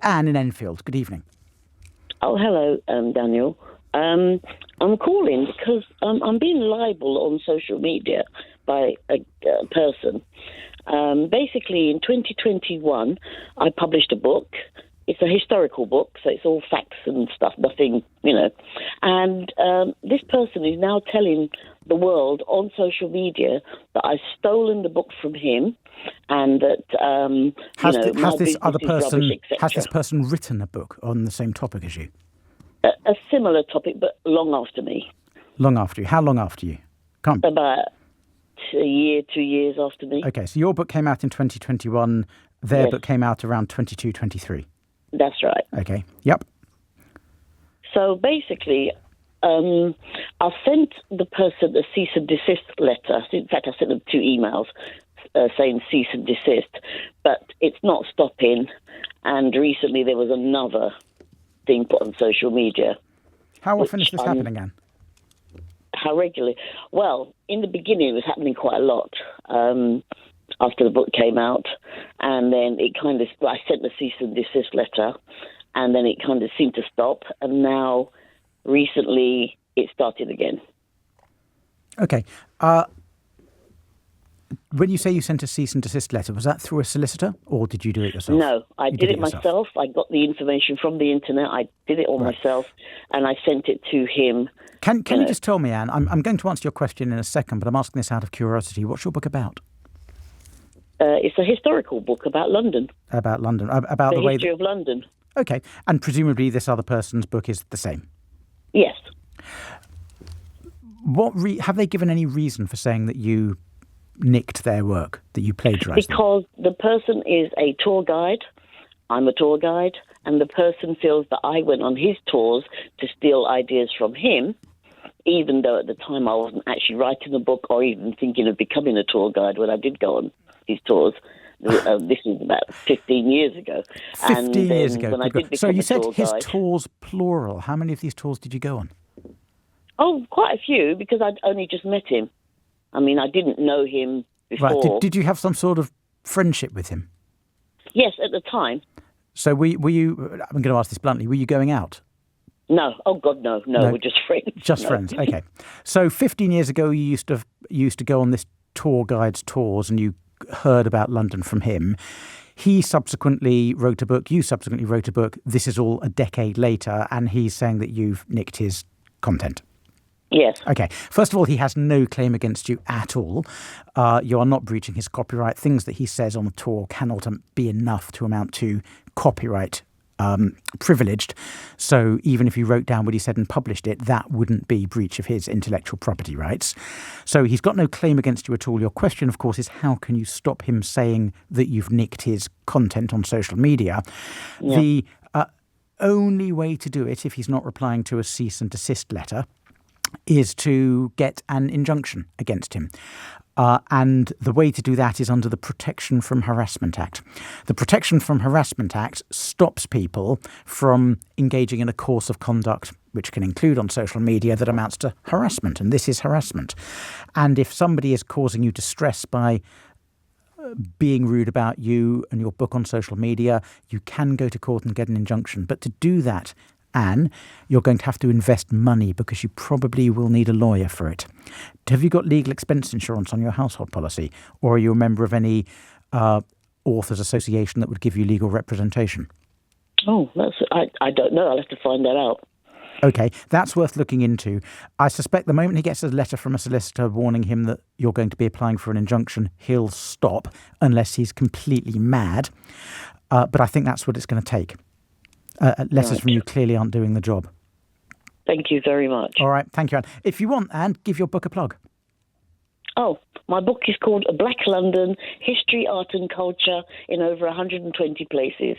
Anne in Enfield. Good evening. Oh, hello, Daniel. I'm calling because I'm being libelled on social media by a person. Basically, in 2021, I published a book. It's a historical book, so it's all facts and stuff, nothing, And this person is now telling the world on social media that I've stolen the book from him, and that has this person written a book on the same topic as you? A similar topic, but long after me. Long after you? How long after you? About a year, 2 years after me. Okay, so your book came out in 2021. Their book came out around 22, 23. That's right. Okay, yep. So basically, I sent the person a cease and desist letter. In fact, I sent them 2 emails saying cease and desist, but it's not stopping. And recently there was another thing put on social media. How often is this happening, Anne? How regularly? Well, in the beginning it was happening quite a lot. After the book came out, and then I sent the cease and desist letter, and then it kind of seemed to stop, and now recently it started again. Okay. When you say you sent a cease and desist letter, was that through a solicitor, or did you do it yourself? No, I did it myself. I got the information from the internet. I did it all myself, and I sent it to him. Can you just tell me, Anne? I'm going to answer your question in a second, but I'm asking this out of curiosity. What's your book about? It's a historical book about London. About London, about the history of London. Okay, and presumably this other person's book is the same. Yes. Have they given any reason for saying that you nicked their work, that you plagiarised them? Because the person is a tour guide. I'm a tour guide, and the person feels that I went on his tours to steal ideas from him, even though at the time I wasn't actually writing a book or even thinking of becoming a tour guide when I did go on his tours. This was about 15 years ago. 15 years ago. When I did become so you a said tour his guide, tours, plural. How many of these tours did you go on? Oh, quite a few, because I'd only just met him. I mean, I didn't know him before. Right. Did you have some sort of friendship with him? Yes, at the time. So were you, I'm going to ask this bluntly, were you going out? No. Oh, God, no. No, we're just friends. Just friends. Okay. So 15 years ago, you used to go on this tour guide's tours, and you heard about London from him. He subsequently wrote a book. You subsequently wrote a book. This is all a decade later, and he's saying that you've nicked his content. Yes. Okay. First of all, he has no claim against you at all. You are not breaching his copyright. Things that he says on the tour cannot be enough to amount to copyright privileged. So even if you wrote down what he said and published it, that wouldn't be breach of his intellectual property rights. So he's got no claim against you at all. Your question, of course, is how can you stop him saying that you've nicked his content on social media? Yeah. The only way to do it, if he's not replying to a cease and desist letter, is to get an injunction against him. And the way to do that is under the Protection from Harassment Act. The Protection from Harassment Act stops people from engaging in a course of conduct which can include on social media that amounts to harassment, and this is harassment. And if somebody is causing you distress by being rude about you and your book on social media, you can go to court and get an injunction. But to do that, Anne, you're going to have to invest money because you probably will need a lawyer for it. Have you got legal expense insurance on your household policy, or are you a member of any authors association that would give you legal representation? Oh, I don't know. I'll have to find that out. Okay, that's worth looking into. I suspect the moment he gets a letter from a solicitor warning him that you're going to be applying for an injunction, he'll stop unless he's completely mad. But I think that's what it's going to take. Letters from you clearly aren't doing the job. Thank you very much. All right, thank you, Anne. If you want, Anne, give your book a plug. Oh, my book is called Black London, History, Art and Culture in over 120 places.